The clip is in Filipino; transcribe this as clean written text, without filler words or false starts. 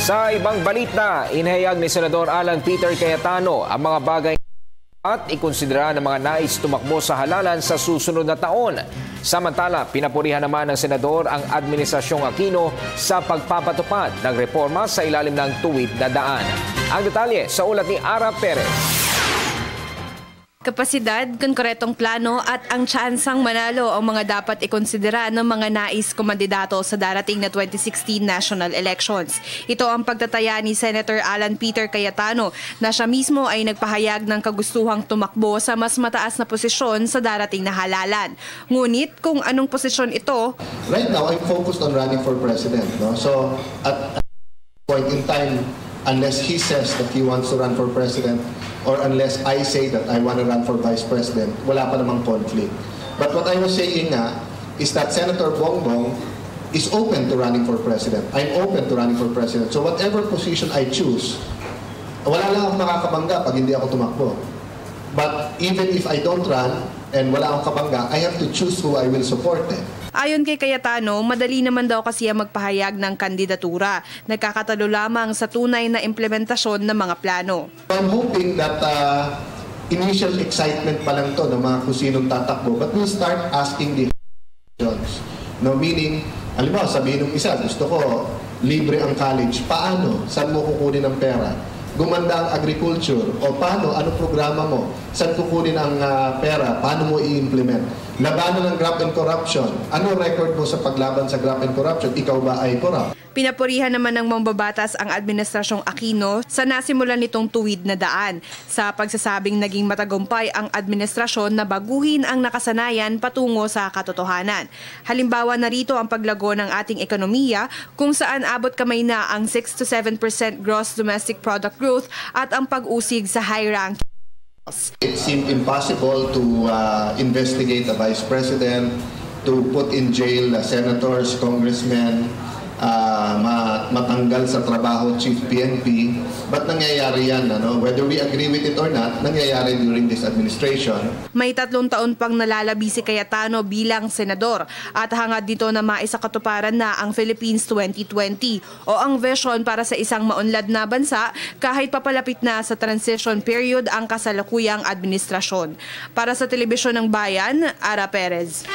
Sa ibang balita, inihayag ni Senador Alan Peter Cayetano ang mga bagay at ikonsidera ng mga nais tumakbo sa halalan sa susunod na taon. Samantala, pinapurihan naman ng Senador ang Administrasyong Aquino sa pagpapatupad ng reforma sa ilalim ng tuwid na daan. Ang detalye sa ulat ni Ara Perez. Kapasidad, konkretong plano at ang tsansang manalo ang mga dapat ikonsidera ng mga nais kumandidato sa darating na 2016 national elections. Ito ang pagtataya ni Senator Alan Peter Cayetano na siya mismo ay nagpahayag ng kagustuhang tumakbo sa mas mataas na posisyon sa darating na halalan. Ngunit kung anong posisyon ito, right now I'm focused on running for president. No? So at point in time, unless he says that he wants to run for president, or unless I say that I want to run for Vice President, wala pa namang conflict. But what I was saying nga is that Senator Bongbong is open to running for President. I'm open to running for President. So whatever position I choose, wala lang akong makakabangga pag hindi ako tumakbo. But even if I don't run and wala akong kabangga, I have to choose who I will support. Ayon kay Cayetano, madali naman daw kasi magpahayag ng kandidatura. Nagkakatalo lamang sa tunay na implementasyon ng mga plano. I'm hoping that initial excitement pa lang to ng mga kung sinong tatakbo, but we'll start asking the questions. No, meaning, halimbawa sabihin ng isa, gusto ko libre ang college. Paano? Saan mo kukunin ang pera? Gumanda ang agriculture. O paano? Ano programa mo? Saan kukunin ang pera? Paano mo i-implement? Labanan ng graft and corruption. Ano record mo sa paglaban sa graft and corruption? Ikaw ba ay corrupt? Pinapurihan naman ng mambabatas ang Administrasyong Aquino sa nasimulan nitong tuwid na daan sa pagsasabing naging matagumpay ang administrasyon na baguhin ang nakasanayan patungo sa katotohanan. Halimbawa narito ang paglago ng ating ekonomiya kung saan abot kamay na ang 6 to 7% gross domestic product growth at ang pag-usig sa high rank. It seemed impossible to investigate a vice president, to put in jail senators, congressmen, matanggal sa trabaho chief PNP, but nangyayari yan, ano? Whether we agree with it or not, nangyayari during this administration. May 3 taon pang nalalabi si Cayetano bilang senador at hangad dito na maisakatuparan na ang Philippines 2020 o ang vision para sa isang maunlad na bansa kahit papalapit na sa transition period ang kasalukuyang administrasyon. Para sa Telebisyon ng Bayan, Ara Perez.